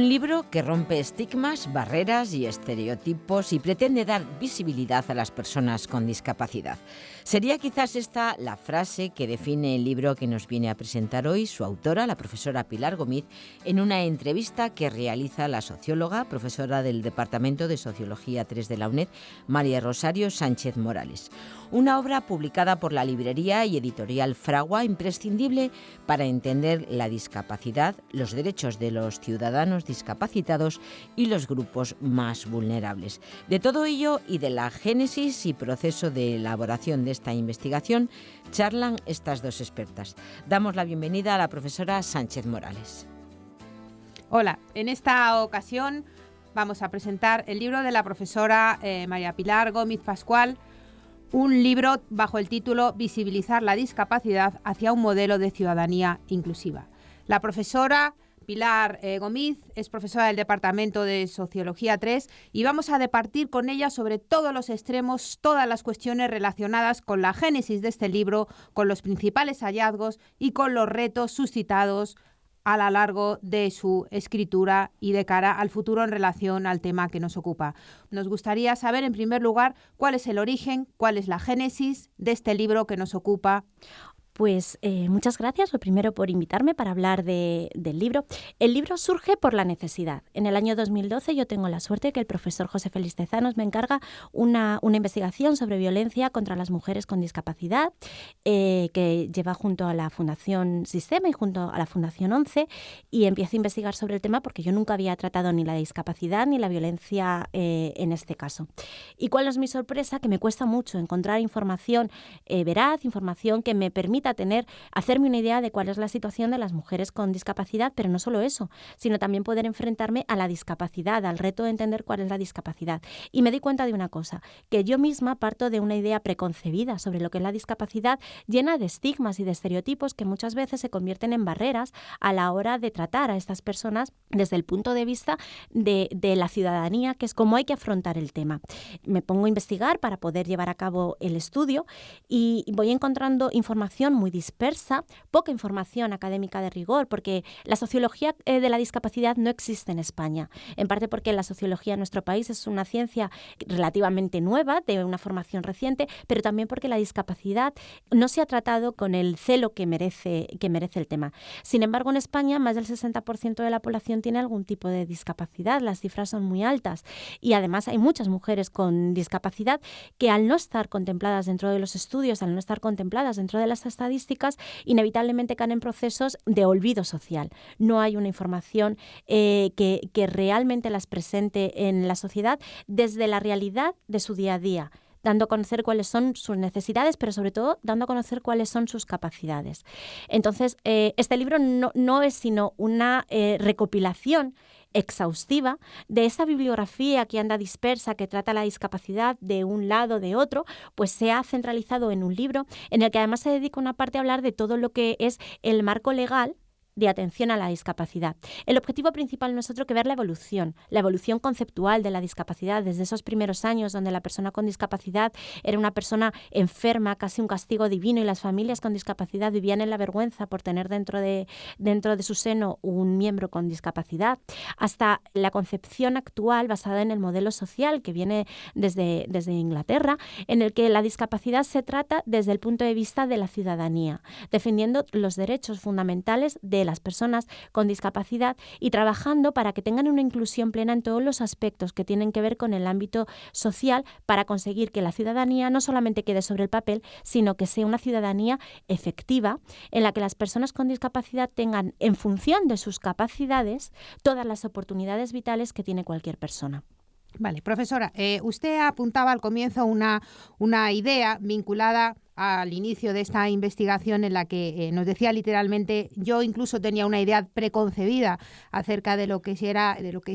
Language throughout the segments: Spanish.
Un libro que rompe estigmas, barreras y estereotipos y pretende dar visibilidad a las personas con discapacidad. Sería quizás esta la frase que define el libro que nos viene a presentar hoy su autora, la profesora Pilar Gómez, en una entrevista que realiza la socióloga, profesora del Departamento de Sociología 3 de la UNED, María Rosario Sánchez Morales. Una obra publicada por la librería y editorial Fragua, imprescindible para entender la discapacidad, los derechos de los ciudadanos discapacitados y los grupos más vulnerables. De todo ello y de la génesis y proceso de elaboración de esta investigación charlan estas dos expertas. Damos la bienvenida a la profesora Sánchez Morales. Hola, en esta ocasión vamos a presentar el libro de la profesora María Pilar Gómez Pascual, un libro bajo el título Visibilizar la discapacidad hacia un modelo de ciudadanía inclusiva. La profesora Pilar Gómez es profesora del Departamento de Sociología 3 y vamos a departir con ella sobre todos los extremos, todas las cuestiones relacionadas con la génesis de este libro, con los principales hallazgos y con los retos suscitados a lo largo de su escritura y de cara al futuro en relación al tema que nos ocupa. Nos gustaría saber, en primer lugar, cuál es el origen, cuál es la génesis de este libro que nos ocupa. Pues muchas gracias, lo primero, por invitarme para hablar del libro. El libro surge por la necesidad. En el año 2012 yo tengo la suerte que el profesor José Félix Tezanos me encarga una investigación sobre violencia contra las mujeres con discapacidad que lleva junto a la Fundación Sistema y junto a la Fundación 11, y empiezo a investigar sobre el tema porque yo nunca había tratado ni la discapacidad ni la violencia en este caso. ¿Y cuál es mi sorpresa? Que me cuesta mucho encontrar información veraz, información que me permita hacerme una idea de cuál es la situación de las mujeres con discapacidad, pero no solo eso, sino también poder enfrentarme a la discapacidad, al reto de entender cuál es la discapacidad. Y me di cuenta de una cosa, que yo misma parto de una idea preconcebida sobre lo que es la discapacidad, llena de estigmas y de estereotipos que muchas veces se convierten en barreras a la hora de tratar a estas personas desde el punto de vista de la ciudadanía, que es cómo hay que afrontar el tema. Me pongo a investigar para poder llevar a cabo el estudio y voy encontrando información muy dispersa, poca información académica de rigor, porque la sociología de la discapacidad no existe en España, en parte porque la sociología en nuestro país es una ciencia relativamente nueva, de una formación reciente, pero también porque la discapacidad no se ha tratado con el celo que merece el tema. Sin embargo, en España más del 60% de la población tiene algún tipo de discapacidad, las cifras son muy altas y además hay muchas mujeres con discapacidad que al no estar contempladas dentro de los estudios, al no estar contempladas dentro de las estadísticas, inevitablemente caen en procesos de olvido social. No hay una información que realmente las presente en la sociedad desde la realidad de su día a día, dando a conocer cuáles son sus necesidades, pero sobre todo dando a conocer cuáles son sus capacidades. Entonces, este libro no es sino una recopilación exhaustiva de esta bibliografía que anda dispersa, que trata la discapacidad de un lado, de otro, pues se ha centralizado en un libro en el que además se dedica una parte a hablar de todo lo que es el marco legal de atención a la discapacidad. El objetivo principal no es otro que ver la evolución conceptual de la discapacidad desde esos primeros años donde la persona con discapacidad era una persona enferma, casi un castigo divino, y las familias con discapacidad vivían en la vergüenza por tener dentro de su seno un miembro con discapacidad, hasta la concepción actual basada en el modelo social que viene desde Inglaterra, en el que la discapacidad se trata desde el punto de vista de la ciudadanía, defendiendo los derechos fundamentales de las personas con discapacidad y trabajando para que tengan una inclusión plena en todos los aspectos que tienen que ver con el ámbito social, para conseguir que la ciudadanía no solamente quede sobre el papel, sino que sea una ciudadanía efectiva en la que las personas con discapacidad tengan, en función de sus capacidades, todas las oportunidades vitales que tiene cualquier persona. Vale, profesora, usted apuntaba al comienzo una idea vinculada al inicio de esta investigación en la que nos decía literalmente: yo incluso tenía una idea preconcebida acerca de lo que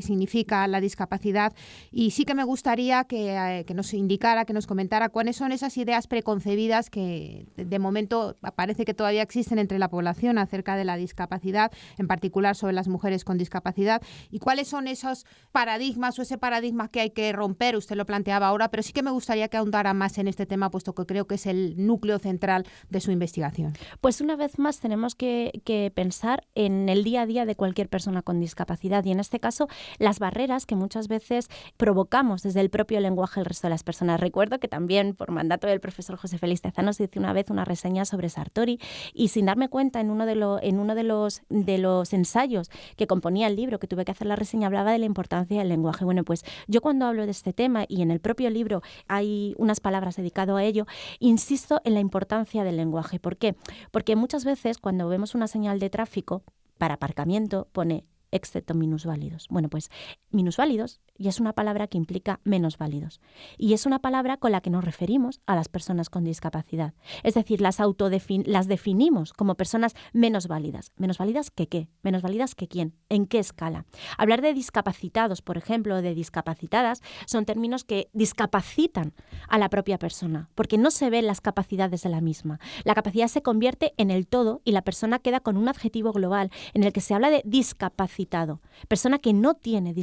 significa la discapacidad, y sí que me gustaría que nos indicara, que nos comentara cuáles son esas ideas preconcebidas que de momento parece que todavía existen entre la población acerca de la discapacidad, en particular sobre las mujeres con discapacidad, y cuáles son esos paradigmas o ese paradigma que hay que romper. Usted lo planteaba ahora, pero sí que me gustaría que ahondara más en este tema, puesto que creo que es el núcleo central de su investigación? Pues una vez más tenemos que pensar en el día a día de cualquier persona con discapacidad y en este caso las barreras que muchas veces provocamos desde el propio lenguaje del resto de las personas. Recuerdo que también por mandato del profesor José Félix Tezanos hice una vez una reseña sobre Sartori y sin darme cuenta en uno de los ensayos que componía el libro, que tuve que hacer la reseña, hablaba de la importancia del lenguaje. Bueno, pues yo cuando hablo de este tema y en el propio libro hay unas palabras dedicadas a ello, insisto en la importancia del lenguaje. ¿Por qué? Porque muchas veces cuando vemos una señal de tráfico para aparcamiento pone excepto minusválidos. Bueno, pues minusválidos ya es una palabra que implica menos válidos. Y es una palabra con la que nos referimos a las personas con discapacidad. Es decir, las definimos como personas menos válidas. ¿Menos válidas que qué? ¿Menos válidas que quién? ¿En qué escala? Hablar de discapacitados, por ejemplo, o de discapacitadas, son términos que discapacitan a la propia persona, porque no se ven las capacidades de la misma. La capacidad se convierte en el todo y la persona queda con un adjetivo global en el que se habla de discapacitado, persona que no tiene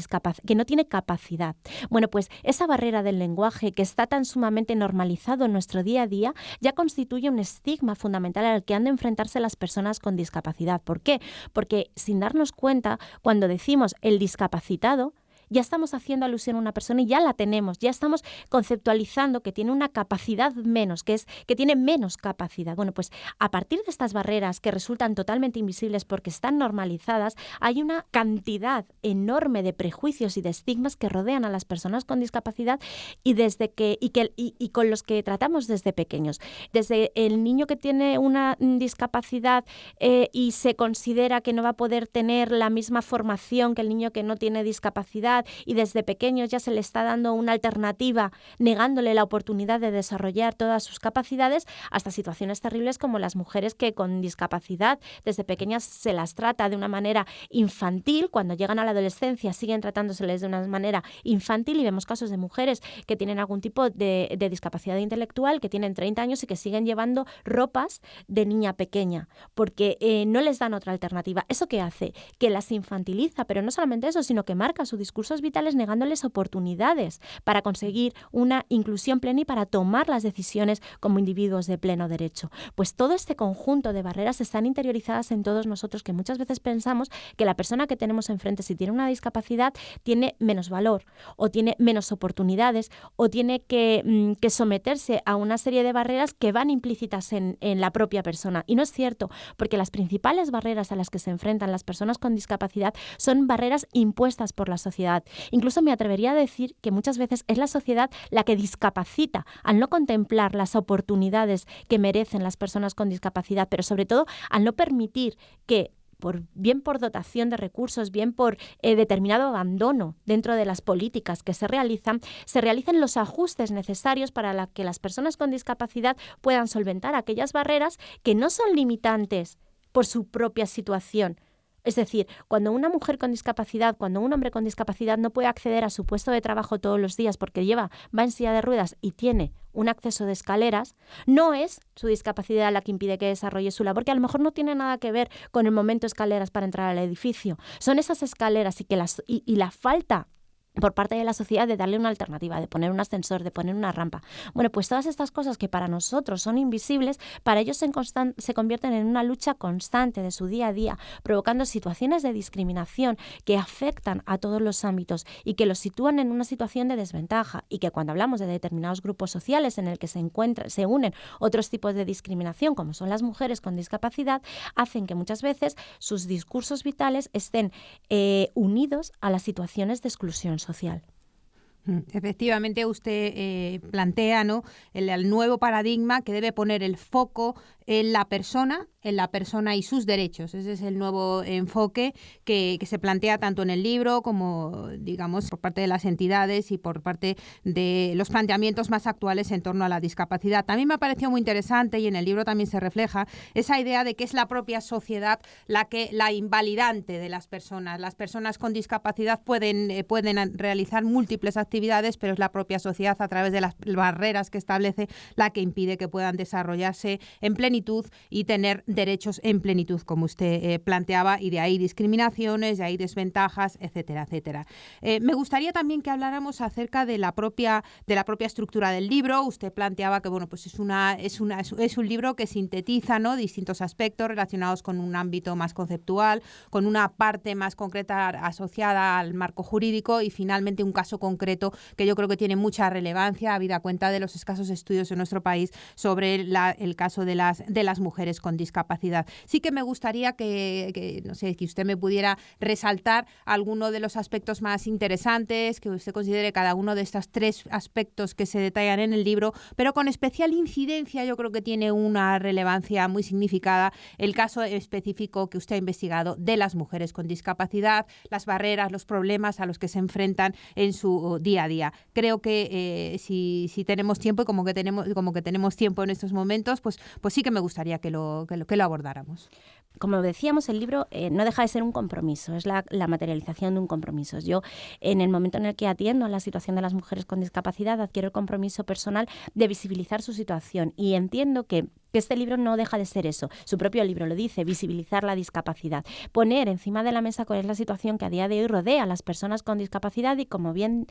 capacidad. Bueno, pues esa barrera del lenguaje que está tan sumamente normalizado en nuestro día a día ya constituye un estigma fundamental al que han de enfrentarse las personas con discapacidad. ¿Por qué? Porque sin darnos cuenta, cuando decimos el discapacitado, ya estamos haciendo alusión a una persona y ya la tenemos, ya estamos conceptualizando que tiene una capacidad menos, que tiene menos capacidad. Bueno, pues a partir de estas barreras que resultan totalmente invisibles porque están normalizadas, hay una cantidad enorme de prejuicios y de estigmas que rodean a las personas con discapacidad y con los que tratamos desde pequeños. Desde el niño que tiene una discapacidad y se considera que no va a poder tener la misma formación que el niño que no tiene discapacidad, y desde pequeños ya se le está dando una alternativa negándole la oportunidad de desarrollar todas sus capacidades, hasta situaciones terribles como las mujeres que con discapacidad desde pequeñas se las trata de una manera infantil, cuando llegan a la adolescencia siguen tratándoseles de una manera infantil y vemos casos de mujeres que tienen algún tipo de discapacidad intelectual, que tienen 30 años y que siguen llevando ropas de niña pequeña porque no les dan otra alternativa. ¿Eso qué hace? Que las infantiliza, pero no solamente eso, sino que marca su discurso vitales negándoles oportunidades para conseguir una inclusión plena y para tomar las decisiones como individuos de pleno derecho. Pues todo este conjunto de barreras están interiorizadas en todos nosotros, que muchas veces pensamos que la persona que tenemos enfrente, si tiene una discapacidad, tiene menos valor o tiene menos oportunidades o tiene que someterse a una serie de barreras que van implícitas en la propia persona. Y no es cierto, porque las principales barreras a las que se enfrentan las personas con discapacidad son barreras impuestas por la sociedad. Incluso me atrevería a decir que muchas veces es la sociedad la que discapacita al no contemplar las oportunidades que merecen las personas con discapacidad, pero sobre todo al no permitir que bien por dotación de recursos, bien por determinado abandono dentro de las políticas que se realicen los ajustes necesarios para que las personas con discapacidad puedan solventar aquellas barreras que no son limitantes por su propia situación. Es decir, cuando una mujer con discapacidad, cuando un hombre con discapacidad no puede acceder a su puesto de trabajo todos los días porque va en silla de ruedas y tiene un acceso de escaleras, no es su discapacidad la que impide que desarrolle su labor, que a lo mejor no tiene nada que ver con el momento escaleras para entrar al edificio. Son esas escaleras y la falta por parte de la sociedad de darle una alternativa, de poner un ascensor, de poner una rampa. Bueno, pues todas estas cosas que para nosotros son invisibles, para ellos se convierten en una lucha constante de su día a día, provocando situaciones de discriminación que afectan a todos los ámbitos y que los sitúan en una situación de desventaja, y que cuando hablamos de determinados grupos sociales en el que se unen otros tipos de discriminación, como son las mujeres con discapacidad, hacen que muchas veces sus discursos vitales estén unidos a las situaciones de exclusión social. Efectivamente, usted plantea, ¿no?, el nuevo paradigma que debe poner el foco en la persona y sus derechos. Ese es el nuevo enfoque que se plantea tanto en el libro como, digamos, por parte de las entidades y por parte de los planteamientos más actuales en torno a la discapacidad. También me ha parecido muy interesante, y en el libro también se refleja, esa idea de que es la propia sociedad la invalidante de las personas. Las personas con discapacidad pueden realizar múltiples actividades, pero es la propia sociedad, a través de las barreras que establece, la que impide que puedan desarrollarse en plenitud plenitud y tener derechos en plenitud, como usted planteaba, y de ahí discriminaciones, de ahí desventajas, etcétera, etcétera. Me gustaría también que habláramos acerca de la propia estructura del libro. Usted planteaba que bueno, pues es un libro que sintetiza, ¿no?, distintos aspectos relacionados con un ámbito más conceptual, con una parte más concreta asociada al marco jurídico y finalmente un caso concreto que yo creo que tiene mucha relevancia, habida cuenta de los escasos estudios en nuestro país sobre el caso de las mujeres con discapacidad. Sí que me gustaría que usted me pudiera resaltar alguno de los aspectos más interesantes, que usted considere cada uno de estos 3 aspectos que se detallan en el libro, pero con especial incidencia. Yo creo que tiene una relevancia muy significada el caso específico que usted ha investigado de las mujeres con discapacidad, las barreras, los problemas a los que se enfrentan en su día a día. Creo que si tenemos tiempo y como que tenemos tiempo en estos momentos, pues sí que me gustaría que lo abordáramos. Como decíamos, el libro no deja de ser un compromiso, es la materialización de un compromiso. Yo, en el momento en el que atiendo a la situación de las mujeres con discapacidad, adquiero el compromiso personal de visibilizar su situación y entiendo que este libro no deja de ser eso. Su propio libro lo dice, visibilizar la discapacidad. Poner encima de la mesa cuál es la situación que a día de hoy rodea a las personas con discapacidad y, como bien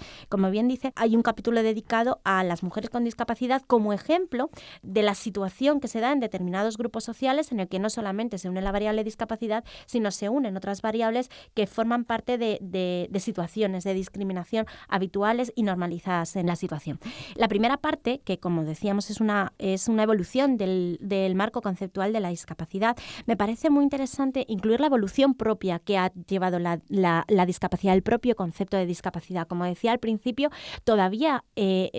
dice, hay un capítulo dedicado a las mujeres con discapacidad como ejemplo de la situación que se da en determinados grupos sociales en el que no solamente se une la variable discapacidad, sino se unen otras variables que forman parte de situaciones de discriminación habituales y normalizadas en la situación. La primera parte, que como decíamos es una evolución del marco conceptual de la discapacidad, me parece muy interesante incluir la evolución propia que ha llevado la discapacidad, el propio concepto de discapacidad. Como decía al principio, todavía,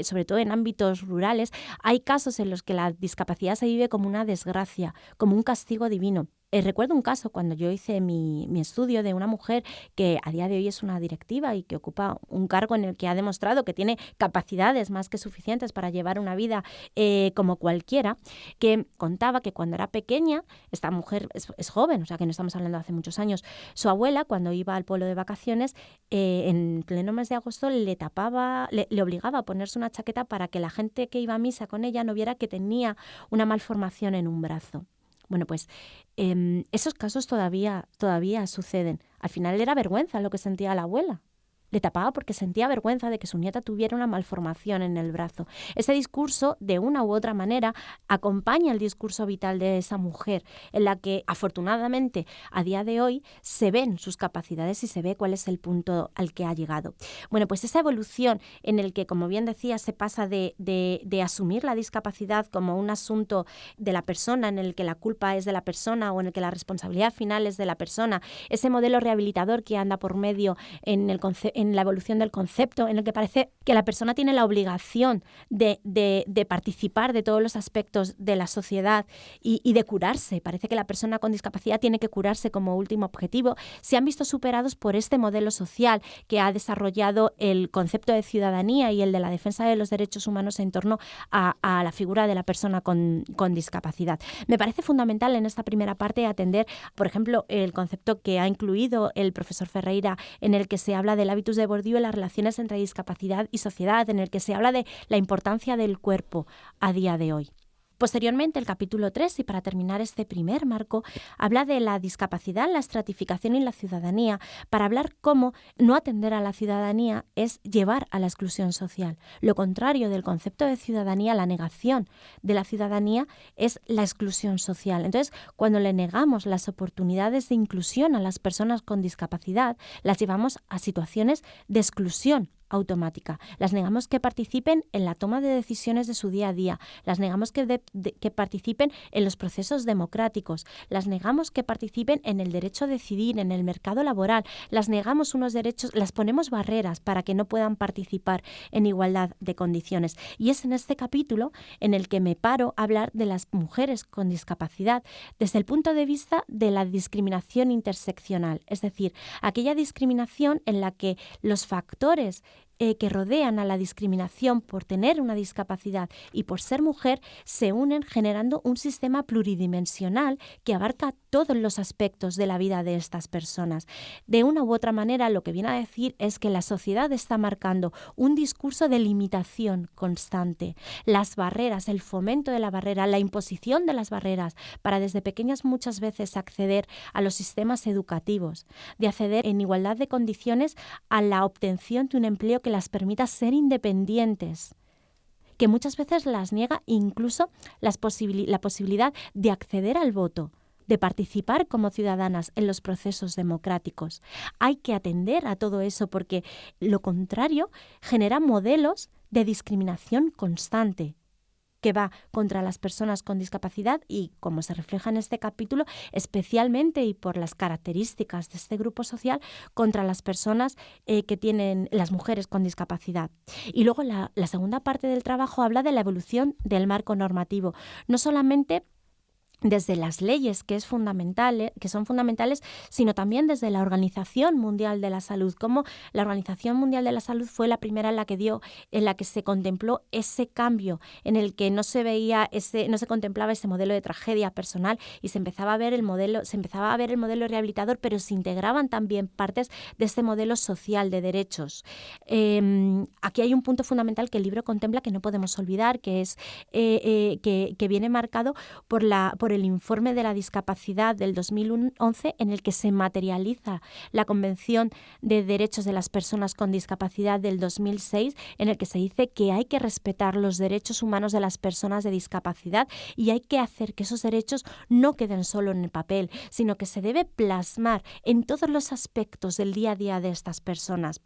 sobre todo en ámbitos rurales, hay casos en los que la discapacidad se vive como una desgracia, como un castigo divino. Recuerdo un caso cuando yo hice mi estudio de una mujer que a día de hoy es una directiva y que ocupa un cargo en el que ha demostrado que tiene capacidades más que suficientes para llevar una vida como cualquiera, que contaba que cuando era pequeña, esta mujer es joven, o sea que no estamos hablando de hace muchos años, su abuela cuando iba al pueblo de vacaciones, en pleno mes de agosto le obligaba a ponerse una chaqueta para que la gente que iba a misa con ella no viera que tenía una malformación en un brazo. Bueno, pues esos casos todavía suceden. Al final era vergüenza lo que sentía la abuela. Le tapaba porque sentía vergüenza de que su nieta tuviera una malformación en el brazo. Ese discurso, de una u otra manera, acompaña el discurso vital de esa mujer, en la que, afortunadamente, a día de hoy, se ven sus capacidades y se ve cuál es el punto al que ha llegado. Bueno, pues esa evolución en el que, como bien decía, se pasa de asumir la discapacidad como un asunto de la persona, en el que la culpa es de la persona o en el que la responsabilidad final es de la persona, ese modelo rehabilitador que anda por medio en la evolución del concepto, en el que parece que la persona tiene la obligación de participar de todos los aspectos de la sociedad y de curarse. Parece que la persona con discapacidad tiene que curarse como último objetivo. Se han visto superados por este modelo social que ha desarrollado el concepto de ciudadanía y el de la defensa de los derechos humanos en torno a la figura de la persona con discapacidad. Me parece fundamental en esta primera parte atender, por ejemplo, el concepto que ha incluido el profesor Ferreira, en el que se habla del hábitus de Bourdieu y las relaciones entre discapacidad y sociedad, en el que se habla de la importancia del cuerpo a día de hoy. Posteriormente, el capítulo 3, y para terminar este primer marco, habla de la discapacidad, la estratificación y la ciudadanía, para hablar cómo no atender a la ciudadanía es llevar a la exclusión social. Lo contrario del concepto de ciudadanía, la negación de la ciudadanía, es la exclusión social. Entonces, cuando le negamos las oportunidades de inclusión a las personas con discapacidad, las llevamos a situaciones de exclusión automática. Las negamos que participen en la toma de decisiones de su día a día, las negamos que participen en los procesos democráticos, las negamos que participen en el derecho a decidir, en el mercado laboral, las negamos unos derechos, las ponemos barreras para que no puedan participar en igualdad de condiciones. Y es en este capítulo en el que me paro a hablar de las mujeres con discapacidad desde el punto de vista de la discriminación interseccional, es decir, aquella discriminación en la que los factores que rodean a la discriminación por tener una discapacidad y por ser mujer se unen generando un sistema pluridimensional que abarca todos los aspectos de la vida de estas personas. De una u otra manera, lo que viene a decir es que la sociedad está marcando un discurso de limitación constante. Las barreras, el fomento de la barrera, la imposición de las barreras para desde pequeñas muchas veces acceder a los sistemas educativos, de acceder en igualdad de condiciones a la obtención de un empleo que las permita ser independientes, que muchas veces las niega incluso la posibilidad de acceder al voto, de participar como ciudadanas en los procesos democráticos. Hay que atender a todo eso porque lo contrario genera modelos de discriminación constante que va contra las personas con discapacidad y, como se refleja en este capítulo, especialmente y por las características de este grupo social, contra las personas que tienen las mujeres con discapacidad. Y luego la segunda parte del trabajo habla de la evolución del marco normativo, no solamente desde las leyes que son fundamentales, sino también desde la Organización Mundial de la Salud, como la Organización Mundial de la Salud fue la primera en la que se contempló ese cambio, en el que no se contemplaba ese modelo de tragedia personal y se empezaba a ver el modelo rehabilitador, pero se integraban también partes de este modelo social de derechos. Aquí hay un punto fundamental que el libro contempla que no podemos olvidar, que es que viene marcado por el informe de la discapacidad del 2011, en el que se materializa la Convención de Derechos de las Personas con Discapacidad del 2006, en el que se dice que hay que respetar los derechos humanos de las personas de discapacidad y hay que hacer que esos derechos no queden solo en el papel, sino que se debe plasmar en todos los aspectos del día a día de estas personas.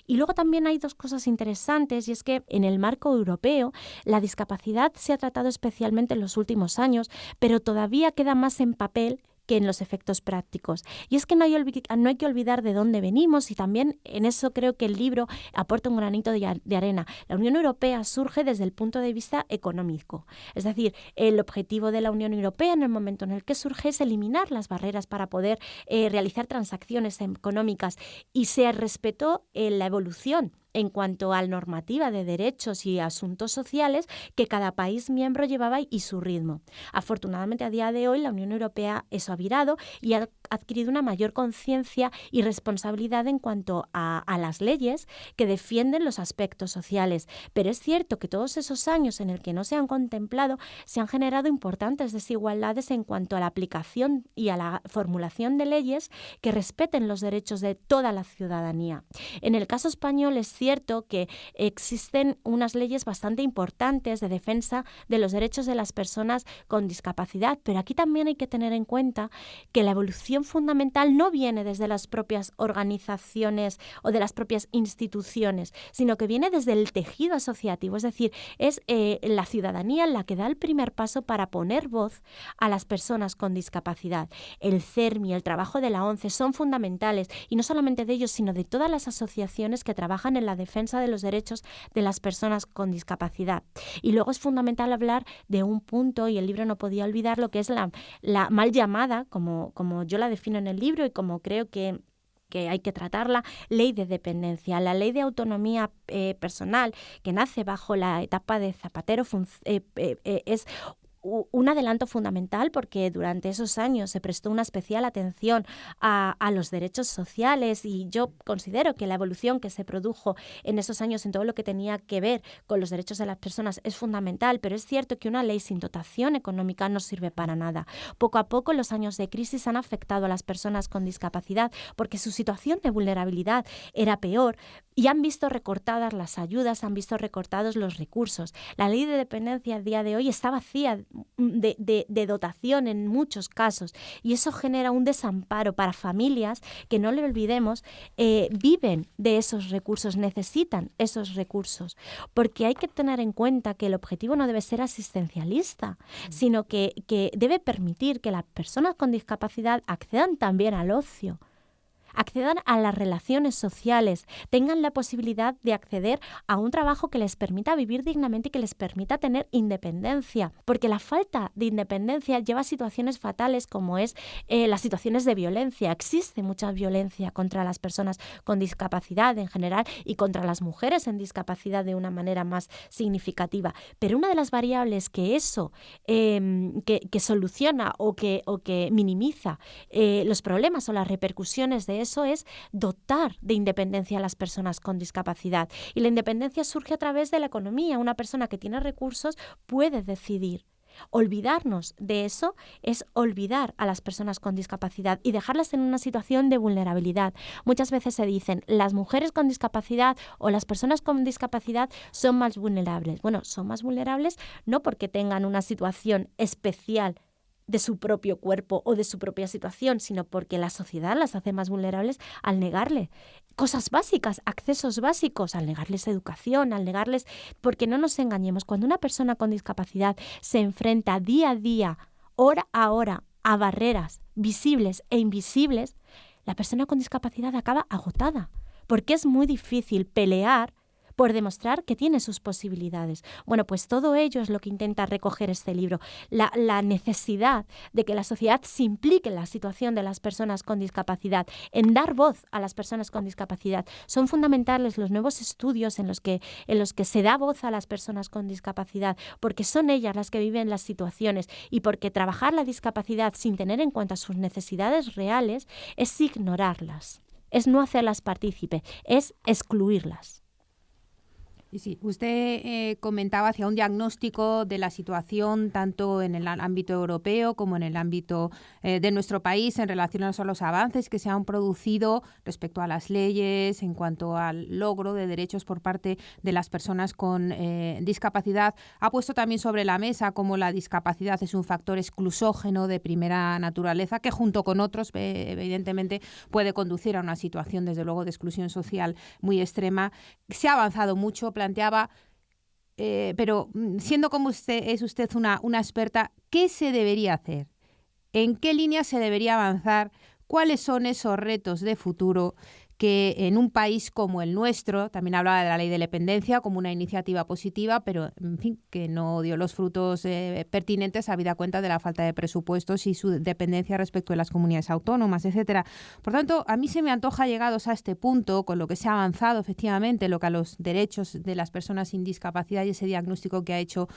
Y luego también hay dos cosas interesantes, y es que en el marco europeo la discapacidad se ha tratado especialmente en los últimos años, pero todavía queda más en papel que en los efectos prácticos. Y es que no hay que olvidar de dónde venimos, y también en eso creo que el libro aporta un granito de arena. La Unión Europea surge desde el punto de vista económico. Es decir, el objetivo de la Unión Europea en el momento en el que surge es eliminar las barreras para poder realizar transacciones económicas, y se respetó la evolución en cuanto a la normativa de derechos y asuntos sociales que cada país miembro llevaba y su ritmo. Afortunadamente, a día de hoy, la Unión Europea eso ha virado y ha adquirido una mayor conciencia y responsabilidad en cuanto a las leyes que defienden los aspectos sociales. Pero es cierto que todos esos años en el que no se han contemplado, se han generado importantes desigualdades en cuanto a la aplicación y a la formulación de leyes que respeten los derechos de toda la ciudadanía. En el caso español es cierto que existen unas leyes bastante importantes de defensa de los derechos de las personas con discapacidad, pero aquí también hay que tener en cuenta que la evolución fundamental no viene desde las propias organizaciones o de las propias instituciones, sino que viene desde el tejido asociativo, es decir, es la ciudadanía la que da el primer paso para poner voz a las personas con discapacidad. El CERMI, el trabajo de la ONCE son fundamentales, y no solamente de ellos, sino de todas las asociaciones que trabajan en la defensa de los derechos de las personas con discapacidad. Y luego es fundamental hablar de un punto, y el libro no podía olvidar, lo que es la mal llamada, como yo la defino en el libro y como creo que hay que tratarla, ley de dependencia. La ley de autonomía personal, que nace bajo la etapa de Zapatero, es un adelanto fundamental, porque durante esos años se prestó una especial atención a los derechos sociales, y yo considero que la evolución que se produjo en esos años en todo lo que tenía que ver con los derechos de las personas es fundamental, pero es cierto que una ley sin dotación económica no sirve para nada. Poco a poco los años de crisis han afectado a las personas con discapacidad porque su situación de vulnerabilidad era peor y han visto recortadas las ayudas, han visto recortados los recursos. La ley de dependencia a día de hoy está vacía de dotación en muchos casos, y eso genera un desamparo para familias que, no le olvidemos, viven de esos recursos, necesitan esos recursos, porque hay que tener en cuenta que el objetivo no debe ser asistencialista, sino que debe permitir que las personas con discapacidad accedan también al ocio, accedan a las relaciones sociales, tengan la posibilidad de acceder a un trabajo que les permita vivir dignamente y que les permita tener independencia, porque la falta de independencia lleva a situaciones fatales como es las situaciones de violencia. Existe mucha violencia contra las personas con discapacidad en general y contra las mujeres en discapacidad de una manera más significativa. Pero una de las variables que eso que soluciona o que minimiza los problemas o las repercusiones de eso es dotar de independencia a las personas con discapacidad. Y la independencia surge a través de la economía. Una persona que tiene recursos puede decidir. Olvidarnos de eso es olvidar a las personas con discapacidad y dejarlas en una situación de vulnerabilidad. Muchas veces se dicen, las mujeres con discapacidad o las personas con discapacidad son más vulnerables. Bueno, son más vulnerables no porque tengan una situación especial de su propio cuerpo o de su propia situación, sino porque la sociedad las hace más vulnerables al negarle cosas básicas, accesos básicos, al negarles educación, al negarles... Porque no nos engañemos, cuando una persona con discapacidad se enfrenta día a día, hora a hora, a barreras visibles e invisibles, la persona con discapacidad acaba agotada, porque es muy difícil pelear por demostrar que tiene sus posibilidades. Bueno, pues todo ello es lo que intenta recoger este libro, la necesidad de que la sociedad se implique en la situación de las personas con discapacidad, en dar voz a las personas con discapacidad. Son fundamentales los nuevos estudios en los que se da voz a las personas con discapacidad, porque son ellas las que viven las situaciones y porque trabajar la discapacidad sin tener en cuenta sus necesidades reales es ignorarlas, es no hacerlas partícipe, es excluirlas. Y sí, usted comentaba hacia un diagnóstico de la situación tanto en el ámbito europeo como en el ámbito de nuestro país en relación a los avances que se han producido respecto a las leyes, en cuanto al logro de derechos por parte de las personas con discapacidad. Ha puesto también sobre la mesa cómo la discapacidad es un factor exclusógeno de primera naturaleza que junto con otros evidentemente puede conducir a una situación desde luego de exclusión social muy extrema. Se ha avanzado mucho, planteaba, pero siendo como usted una experta, ¿qué se debería hacer? ¿En qué línea se debería avanzar? ¿Cuáles son esos retos de futuro que en un país como el nuestro, también hablaba de la ley de dependencia como una iniciativa positiva, pero en fin, que no dio los frutos pertinentes habida cuenta de la falta de presupuestos y su dependencia respecto de las comunidades autónomas, etcétera. Por tanto, a mí se me antoja, llegados a este punto, con lo que se ha avanzado efectivamente, lo que a los derechos de las personas sin discapacidad y ese diagnóstico que ha hecho,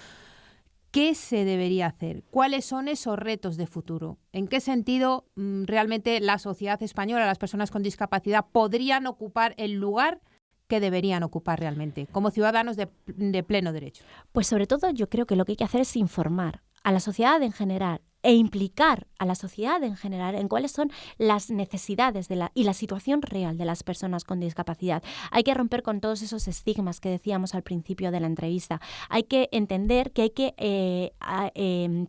¿qué se debería hacer? ¿Cuáles son esos retos de futuro? ¿En qué sentido realmente la sociedad española, las personas con discapacidad, podrían ocupar el lugar que deberían ocupar realmente, como ciudadanos de pleno derecho? Pues sobre todo yo creo que lo que hay que hacer es informar a la sociedad en general e implicar a la sociedad en general en cuáles son las necesidades y la situación real de las personas con discapacidad. Hay que romper con todos esos estigmas que decíamos al principio de la entrevista. Hay que entender que hay que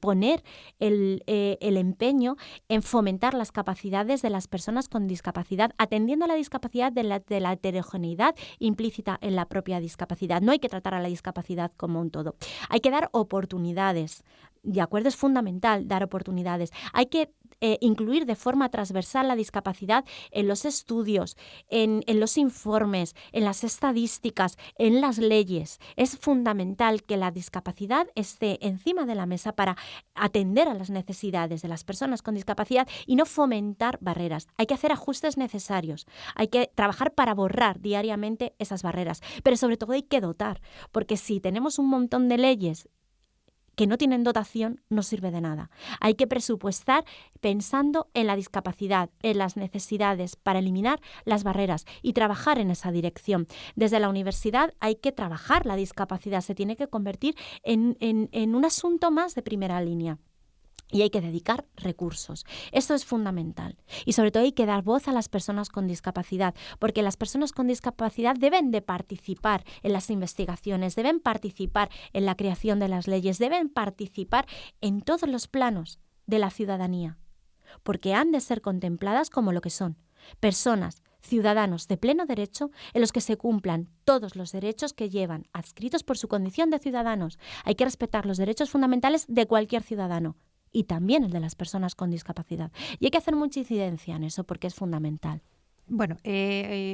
poner el empeño en fomentar las capacidades de las personas con discapacidad, atendiendo a la discapacidad de la heterogeneidad implícita en la propia discapacidad. No hay que tratar a la discapacidad como un todo. Hay que dar oportunidades. De acuerdo, es fundamental dar oportunidades. Hay que incluir de forma transversal la discapacidad en los estudios, en los informes, en las estadísticas, en las leyes. Es fundamental que la discapacidad esté encima de la mesa para atender a las necesidades de las personas con discapacidad y no fomentar barreras. Hay que hacer ajustes necesarios. Hay que trabajar para borrar diariamente esas barreras. Pero sobre todo hay que dotar, porque si tenemos un montón de leyes que no tienen dotación, no sirve de nada. Hay que presupuestar pensando en la discapacidad, en las necesidades, para eliminar las barreras y trabajar en esa dirección. Desde la universidad hay que trabajar la discapacidad, se tiene que convertir en un asunto más de primera línea. Y hay que dedicar recursos. Esto es fundamental. Y sobre todo hay que dar voz a las personas con discapacidad, porque las personas con discapacidad deben de participar en las investigaciones, deben participar en la creación de las leyes, deben participar en todos los planos de la ciudadanía, porque han de ser contempladas como lo que son, personas, ciudadanos de pleno derecho en los que se cumplan todos los derechos que llevan adscritos por su condición de ciudadanos. Hay que respetar los derechos fundamentales de cualquier ciudadano, y también el de las personas con discapacidad. Y hay que hacer mucha incidencia en eso porque es fundamental. Bueno,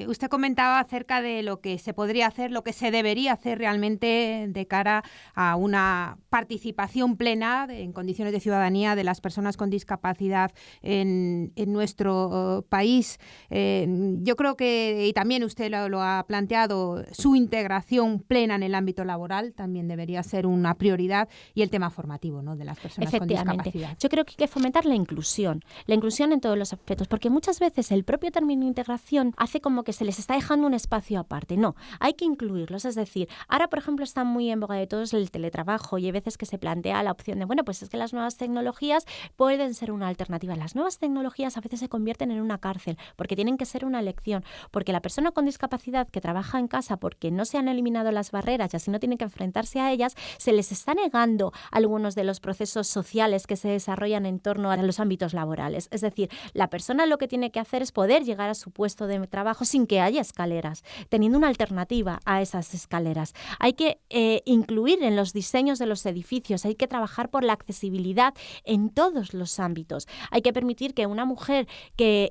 usted comentaba acerca de lo que se podría hacer, lo que se debería hacer realmente de cara a una participación plena en condiciones de ciudadanía de las personas con discapacidad en nuestro país. Yo creo que, y también usted lo ha planteado, su integración plena en el ámbito laboral también debería ser una prioridad, y el tema formativo, ¿no?, de las personas con discapacidad. Yo creo que hay que fomentar la inclusión en todos los aspectos, porque muchas veces el propio término integración hace como que se les está dejando un espacio aparte. No, hay que incluirlos. Es decir, ahora, por ejemplo, está muy en boga de todos el teletrabajo, y hay veces que se plantea la opción de, bueno, pues es que las nuevas tecnologías pueden ser una alternativa. Las nuevas tecnologías a veces se convierten en una cárcel, porque tienen que ser una elección, porque la persona con discapacidad que trabaja en casa, porque no se han eliminado las barreras y así no tienen que enfrentarse a ellas, se les está negando algunos de los procesos sociales que se desarrollan en torno a los ámbitos laborales. Es decir, la persona lo que tiene que hacer es poder llegar a su puesto de trabajo sin que haya escaleras, teniendo una alternativa a esas escaleras. Hay que incluir en los diseños de los edificios, hay que trabajar por la accesibilidad en todos los ámbitos. Hay que permitir que una mujer que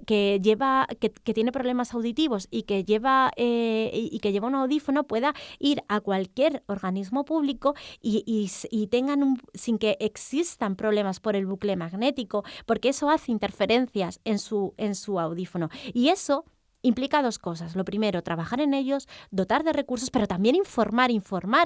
tiene problemas auditivos y que lleva un audífono pueda ir a cualquier organismo público y tengan sin que existan problemas por el bucle magnético, porque eso hace interferencias en su audífono. Y eso implica dos cosas. Lo primero, trabajar en ellos, dotar de recursos, pero también informar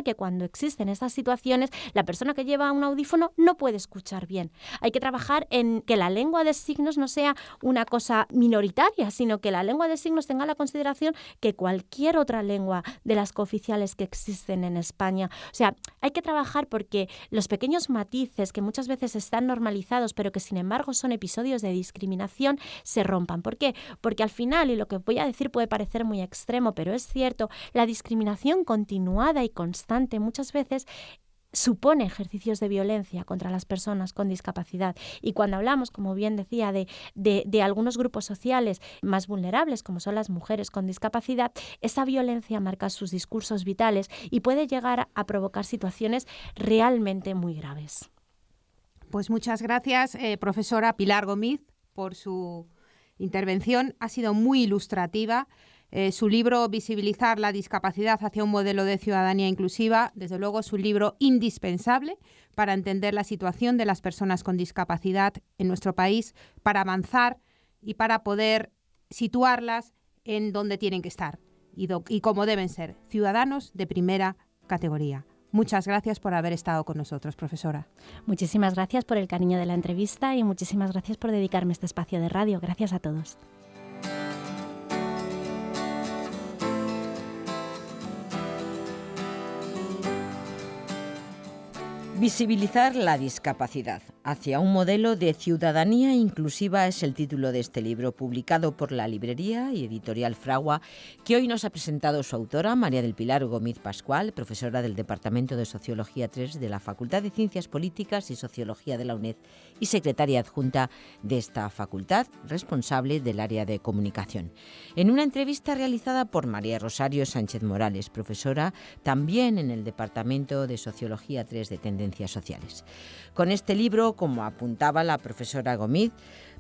que cuando existen estas situaciones, la persona que lleva un audífono no puede escuchar bien. Hay que trabajar en que la lengua de signos no sea una cosa minoritaria, sino que la lengua de signos tenga la consideración que cualquier otra lengua de las cooficiales que existen en España. O sea, hay que trabajar porque los pequeños matices que muchas veces están normalizados, pero que sin embargo son episodios de discriminación, se rompan. ¿Por qué? Porque al final, y lo que voy a decir puede parecer muy extremo, pero es cierto, la discriminación continuada y constante muchas veces supone ejercicios de violencia contra las personas con discapacidad. Y cuando hablamos, como bien decía, de algunos grupos sociales más vulnerables, como son las mujeres con discapacidad, esa violencia marca sus discursos vitales y puede llegar a provocar situaciones realmente muy graves. Pues muchas gracias, profesora Pilar Gómez, por su intervención. Ha sido muy ilustrativa. Su libro Visibilizar la discapacidad hacia un modelo de ciudadanía inclusiva, desde luego es un libro indispensable para entender la situación de las personas con discapacidad en nuestro país, para avanzar y para poder situarlas en donde tienen que estar y como deben ser, ciudadanos de primera categoría. Muchas gracias por haber estado con nosotros, profesora. Muchísimas gracias por el cariño de la entrevista y muchísimas gracias por dedicarme este espacio de radio. Gracias a todos. Visibilizar la discapacidad hacia un modelo de ciudadanía inclusiva es el título de este libro, publicado por la librería y editorial Fragua, que hoy nos ha presentado su autora, María del Pilar Gómez Pascual, profesora del Departamento de Sociología 3 de la Facultad de Ciencias Políticas y Sociología de la UNED y secretaria adjunta de esta facultad, responsable del área de comunicación. En una entrevista realizada por María Rosario Sánchez Morales, profesora también en el Departamento de Sociología 3 de Tendencias Sociales. Con este libro, como apuntaba la profesora Gómez,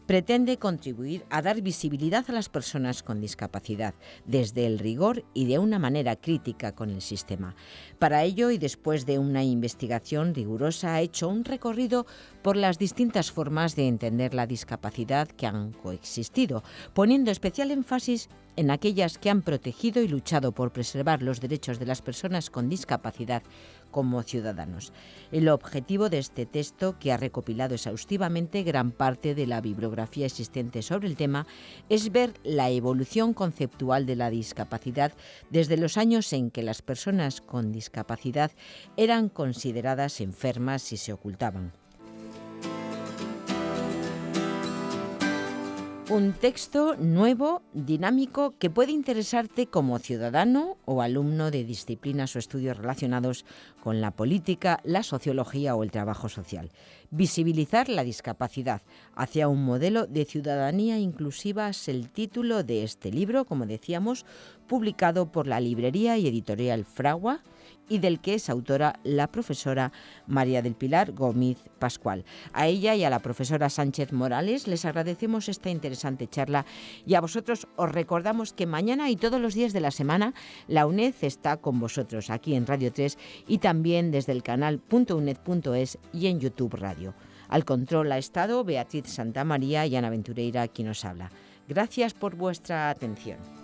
pretende contribuir a dar visibilidad a las personas con discapacidad desde el rigor y de una manera crítica con el sistema. Para ello, y después de una investigación rigurosa, ha hecho un recorrido por las distintas formas de entender la discapacidad que han coexistido, poniendo especial énfasis en aquellas que han protegido y luchado por preservar los derechos de las personas con discapacidad como ciudadanos. El objetivo de este texto, que ha recopilado exhaustivamente gran parte de la bibliografía existente sobre el tema, es ver la evolución conceptual de la discapacidad desde los años en que las personas con discapacidad eran consideradas enfermas y se ocultaban. Un texto nuevo, dinámico, que puede interesarte como ciudadano o alumno de disciplinas o estudios relacionados con la política, la sociología o el trabajo social. Visibilizar la discapacidad hacia un modelo de ciudadanía inclusiva es el título de este libro, como decíamos, publicado por la librería y editorial Fragua, y del que es autora la profesora María del Pilar Gómez Pascual. A ella y a la profesora Sánchez Morales les agradecemos esta interesante charla, y a vosotros os recordamos que mañana y todos los días de la semana la UNED está con vosotros aquí en Radio 3 y también desde el canal .uned.es y en YouTube Radio. Al control ha estado Beatriz Santamaría y Ana Ventureira, quien nos habla. Gracias por vuestra atención.